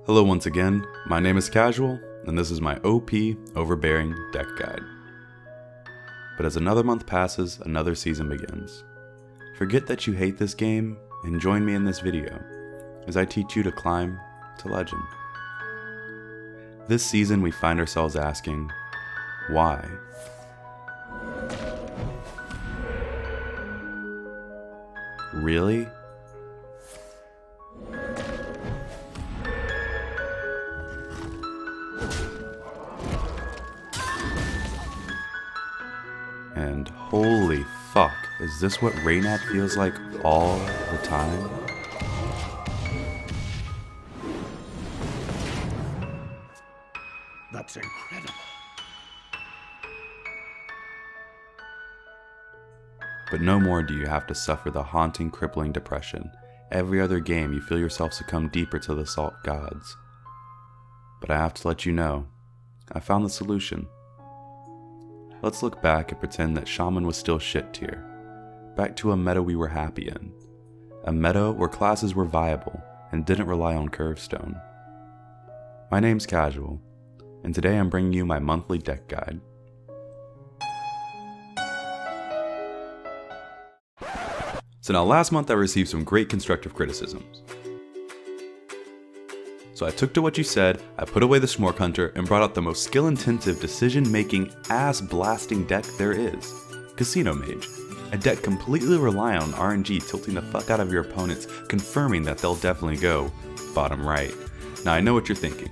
Hello once again, my name is Casual, and this is my OP Overbearing Deck Guide. But as another month passes, another season begins. Forget that you hate this game, and join me in this video, as I teach you to climb to legend. This season we find ourselves asking, why? Really? And holy fuck, is this what Reynad feels like all the time? That's incredible. But no more do you have to suffer the haunting, crippling depression. Every other game you feel yourself succumb deeper to the salt gods. But I have to let you know, I found the solution. Let's look back and pretend that Shaman was still shit tier. Back to a meta we were happy in. A meta where classes were viable and didn't rely on Curvestone. My name's Casual, and today I'm bringing you my monthly deck guide. So now last month I received some great constructive criticisms. So I took to what you said, I put away the Smork Hunter, and brought out the most skill-intensive, decision-making, ass-blasting deck there is. Casino Mage. A deck completely reliant on RNG tilting the fuck out of your opponents, confirming that they'll definitely go bottom right. Now I know what you're thinking.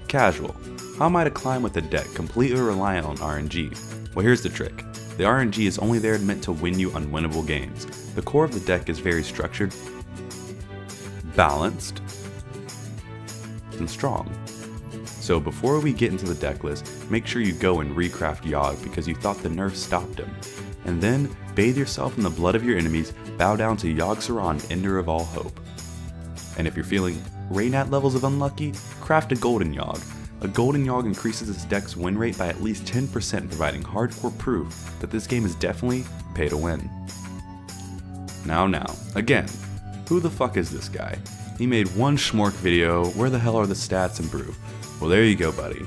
Casual. How am I to climb with a deck completely reliant on RNG? Well, here's the trick. The RNG is only there meant to win you unwinnable games. The core of the deck is very structured, balanced, and strong. So before we get into the deck list, make sure you go and recraft Yogg because you thought the nerf stopped him. And then, bathe yourself in the blood of your enemies, bow down to Yogg-Saron, ender of all hope. And if you're feeling Reynad levels of unlucky, craft a Golden Yogg. A Golden Yogg increases its deck's win rate by at least 10%, providing hardcore proof that this game is definitely pay to win. Now, again, who the fuck is this guy? He made one Smork video, where the hell are the stats and proof? Well, there you go, buddy.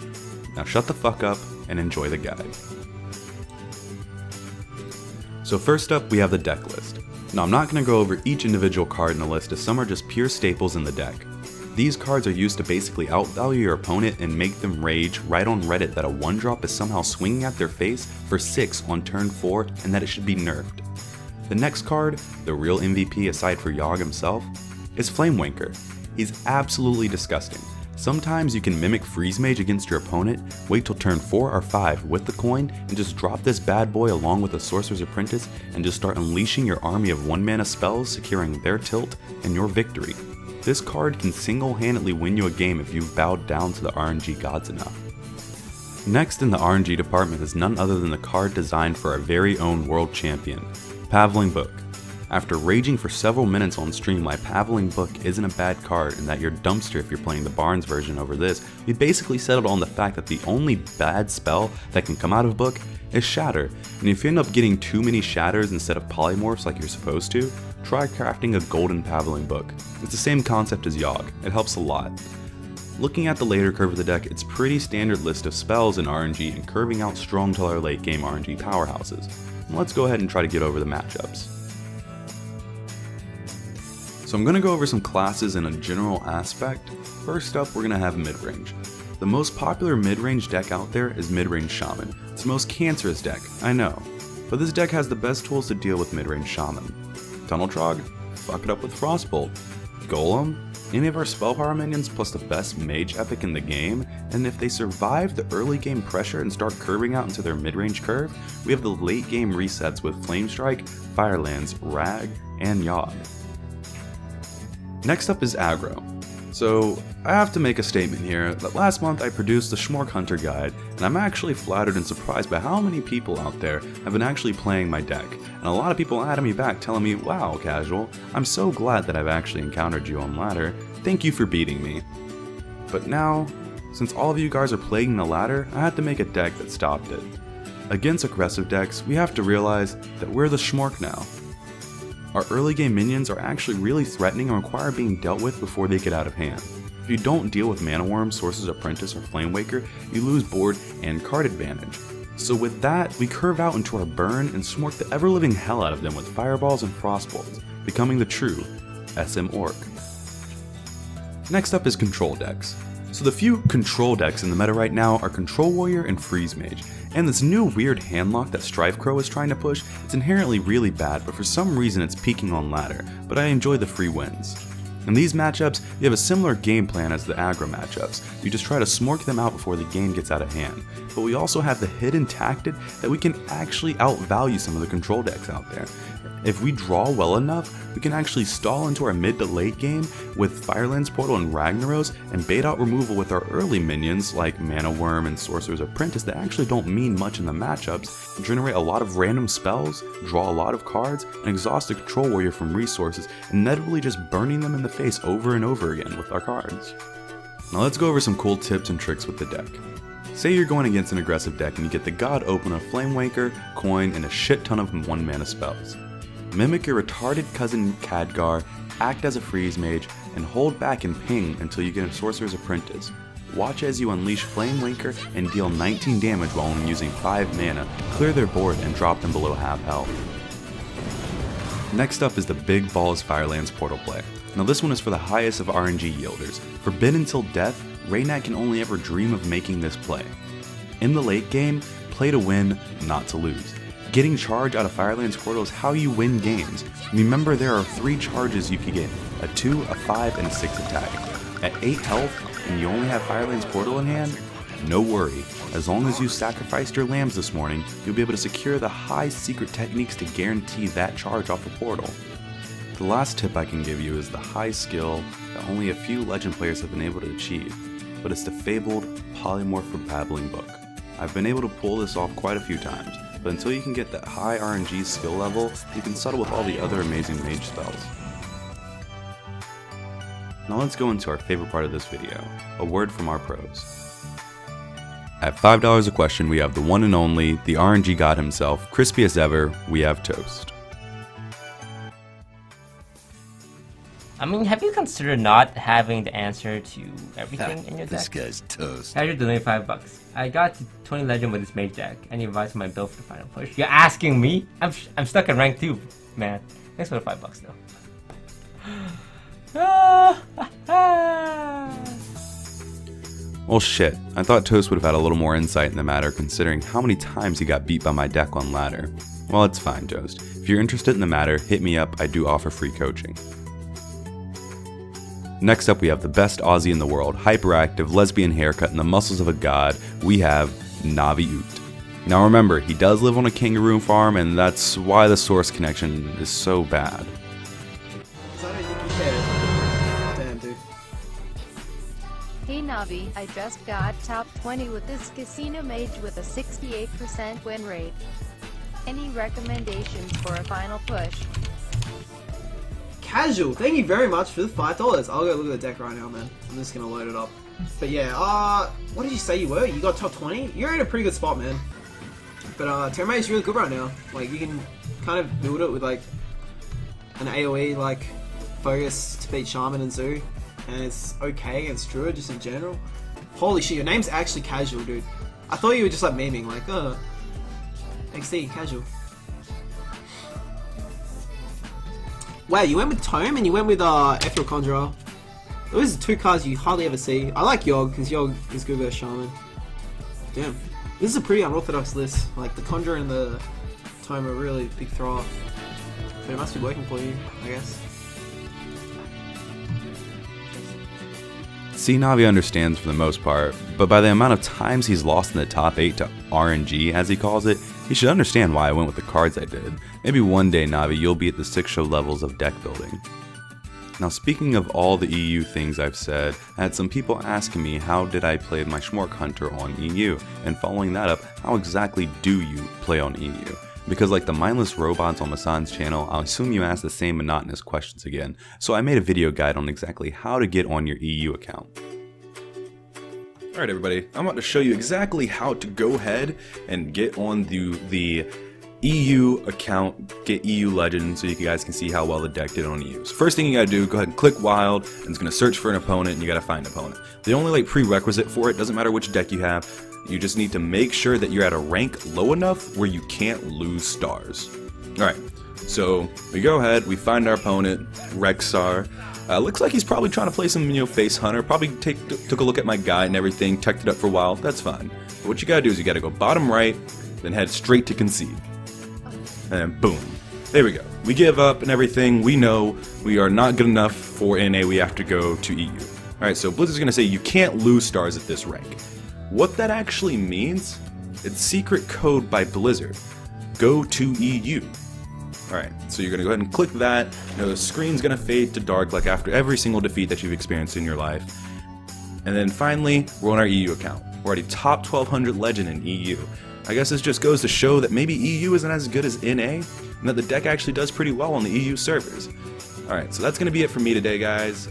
Now shut the fuck up and enjoy the guide. So first up, we have the deck list. Now I'm not going to go over each individual card in the list, as some are just pure staples in the deck. These cards are used to basically outvalue your opponent and make them rage right on Reddit that a 1-drop is somehow swinging at their face for 6 on turn 4 and that it should be nerfed. The next card, the real MVP aside for Yogg himself, is Flamewanker. He's absolutely disgusting. Sometimes you can mimic Freeze Mage against your opponent, wait till turn 4 or 5 with the coin, and just drop this bad boy along with the Sorcerer's Apprentice and just start unleashing your army of 1-mana spells, securing their tilt and your victory. This card can single-handedly win you a game if you've bowed down to the RNG gods enough. Next in the RNG department is none other than the card designed for our very own world champion, Paveling Book. After raging for several minutes on stream why Paveling Book isn't a bad card and that you're dumpster if you're playing the Barnes version over this, we basically settled on the fact that the only bad spell that can come out of Book is Shatter, and if you end up getting too many Shatters instead of Polymorphs like you're supposed to, try crafting a golden Paveling Book. It's the same concept as Yogg, it helps a lot. Looking at the later curve of the deck, it's pretty standard list of spells in RNG and curving out strong till our late game RNG powerhouses. Let's go ahead and try to get over the matchups. So I'm going to go over some classes in a general aspect. First up, we're going to have midrange. The most popular midrange deck out there is midrange Shaman. It's the most cancerous deck, I know, but this deck has the best tools to deal with midrange Shaman. Tunnel Trog, fuck it up with Frostbolt. Golem, any of our spell power minions plus the best mage epic in the game, and if they survive the early game pressure and start curving out into their midrange curve, we have the late game resets with Flame Strike, Firelands, Rag, and Yogg. Next up is aggro. So I have to make a statement here that last month I produced the Smork Hunter guide, and I'm actually flattered and surprised by how many people out there have been actually playing my deck, and a lot of people added me back telling me, wow Casual, I'm so glad that I've actually encountered you on ladder, thank you for beating me. But now, since all of you guys are playing the ladder, I had to make a deck that stopped it. Against aggressive decks, we have to realize that we're the Smork now. Our early game minions are actually really threatening and require being dealt with before they get out of hand. If you don't deal with Mana Worm, Sorcerer's Apprentice, or Flame Waker, you lose board and card advantage. So with that, we curve out into our burn and smork the ever-living hell out of them with Fireballs and Frostbolts, becoming the true SM Orc. Next up is control decks. So the few control decks in the meta right now are Control Warrior and Freeze Mage, and this new weird handlock that Strifecrow is trying to push, it's inherently really bad, but for some reason it's peaking on ladder, but I enjoy the free wins. In these matchups, you have a similar game plan as the aggro matchups, you just try to smork them out before the game gets out of hand, but we also have the hidden tactic that we can actually outvalue some of the control decks out there. If we draw well enough, we can actually stall into our mid to late game with Firelands Portal and Ragnaros and bait out removal with our early minions like Mana Worm and Sorcerer's Apprentice that actually don't mean much in the matchups, generate a lot of random spells, draw a lot of cards, and exhaust a Control Warrior from resources, inevitably just burning them in the face over and over again with our cards. Now let's go over some cool tips and tricks with the deck. Say you're going against an aggressive deck and you get the God Open of Flame Waker, Coin, and a shit ton of 1 mana spells. Mimic your retarded cousin Khadgar, act as a Freeze Mage, and hold back and ping until you get a Sorcerer's Apprentice. Watch as you unleash Flame Waker and deal 19 damage while only using 5 mana, clear their board, and drop them below half health. Next up is the Big Balls Firelands Portal play. Now this one is for the highest of RNG yielders. Forbidden till death, Raynat can only ever dream of making this play. In the late game, play to win, not to lose. Getting charge out of Firelands Portal is how you win games. Remember, there are 3 charges you can get, a 2, a 5, and a 6 attack. At 8 health, and you only have Firelands Portal in hand, no worry. As long as you sacrificed your lambs this morning, you'll be able to secure the high secret techniques to guarantee that charge off the portal. The last tip I can give you is the high skill that only a few legend players have been able to achieve, but it's the fabled Polymorph for Babbling Book. I've been able to pull this off quite a few times, but until you can get that high RNG skill level, you can settle with all the other amazing mage spells. Now let's go into our favorite part of this video, a word from our pros. At $5 a question, we have the one and only, the RNG god himself, crispy as ever, we have Toast. I mean, have you considered not having the answer to everything in your deck? This guy's toast. How'd you donate $5? I got to 20 legend with this mage deck. Any advice on my build for the final push? You're asking me? I'm stuck in rank 2, man. Thanks for the $5 though. Well shit, I thought Toast would have had a little more insight in the matter considering how many times he got beat by my deck on ladder. Well, it's fine, Toast. If you're interested in the matter, hit me up, I do offer free coaching. Next up, we have the best Aussie in the world, hyperactive, lesbian haircut, and the muscles of a god. We have Navi Oot. Now remember, he does live on a kangaroo farm, and that's why the source connection is so bad. Damn, dude. Hey Navi, I just got top 20 with this casino mage with a 68% win rate. Any recommendations for a final push? Casual, thank you very much for the $5. I'll go look at the deck right now, man. I'm just gonna load it up. But yeah, what did you say you were? You got top 20? You're in a pretty good spot, man. But Terramate is really good right now. Like, you can kind of build it with like an AoE like focus to beat Shaman and Zoo, and it's okay against Druid just in general. Holy shit, your name's actually Casual, dude. I thought you were just like memeing, like, XD, Casual. Wow, you went with Tome and you went with Ethereal Conjurer. Those are 2 cards you hardly ever see. I like Yogg because Yogg is good versus Shaman. Damn. This is a pretty unorthodox list. Like, the Conjurer and the Tome are really big throw off. But it must be working for you, I guess. See, Navi understands for the most part, but by the amount of times he's lost in the top 8 to RNG, as he calls it, he should understand why I went with the cards I did. Maybe one day, Navi, you'll be at the 6 show levels of deck building. Now, speaking of all the EU things I've said, I had some people asking me how did I play my Schmork Hunter on EU, and following that up, how exactly do you play on EU? Because like the mindless robots on Masan's channel, I'll assume you ask the same monotonous questions again, so I made a video guide on exactly how to get on your EU account. Alright everybody, I'm about to show you exactly how to go ahead and get on the EU account, get EU Legend so you guys can see how well the deck did on EU. So first thing you gotta do, go ahead and click Wild, and it's gonna search for an opponent, and you gotta find an opponent. The only like prerequisite for it, doesn't matter which deck you have, you just need to make sure that you're at a rank low enough where you can't lose stars. Alright, so we go ahead, we find our opponent, Rexar. Looks like he's probably trying to play some, face hunter. Probably took a look at my guide and everything, checked it up for a while. That's fine. But what you gotta do is you gotta go bottom right, then head straight to concede. And then boom. There we go. We give up and everything. We know we are not good enough for NA. We have to go to EU. Alright, so Blizzard's gonna say you can't lose stars at this rank. What that actually means, it's secret code by Blizzard. Go to EU. Alright, so you're going to go ahead and click that. The screen's going to fade to dark like after every single defeat that you've experienced in your life. And then finally, we're on our EU account. We're already top 1200 legend in EU. I guess this just goes to show that maybe EU isn't as good as NA, and that the deck actually does pretty well on the EU servers. Alright, so that's going to be it for me today, guys.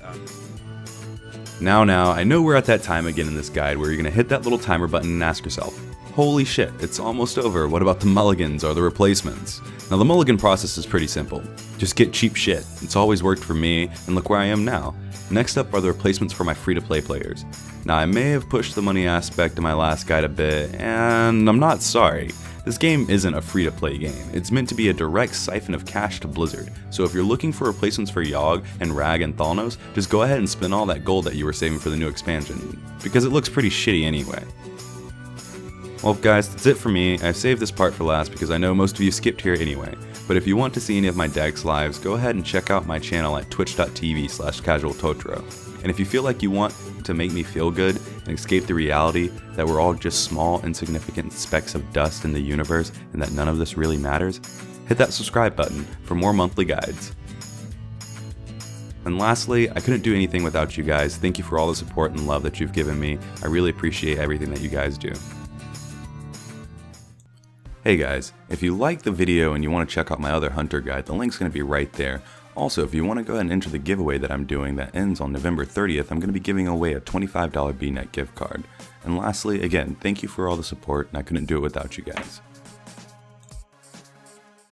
Now, I know we're at that time again in this guide where you're going to hit that little timer button and ask yourself, holy shit, it's almost over, what about the mulligans or the replacements? Now the mulligan process is pretty simple. Just get cheap shit. It's always worked for me, and look where I am now. Next up are the replacements for my free-to-play players. Now I may have pushed the money aspect in my last guide a bit, and I'm not sorry. This game isn't a free-to-play game. It's meant to be a direct siphon of cash to Blizzard. So if you're looking for replacements for Yogg and Rag and Thalnos, just go ahead and spend all that gold that you were saving for the new expansion, because it looks pretty shitty anyway. Well guys, that's it for me. I saved this part for last because I know most of you skipped here anyway. But if you want to see any of my decks lives, go ahead and check out my channel at twitch.tv/casualtotro. And if you feel like you want to make me feel good and escape the reality that we're all just small, insignificant specks of dust in the universe and that none of this really matters, hit that subscribe button for more monthly guides. And lastly, I couldn't do anything without you guys. Thank you for all the support and love that you've given me. I really appreciate everything that you guys do. Hey guys, if you liked the video and you want to check out my other hunter guide, the link's going to be right there. Also, if you want to go ahead and enter the giveaway that I'm doing that ends on November 30th, I'm going to be giving away a $25 BNet gift card. And lastly, again, thank you for all the support, and I couldn't do it without you guys.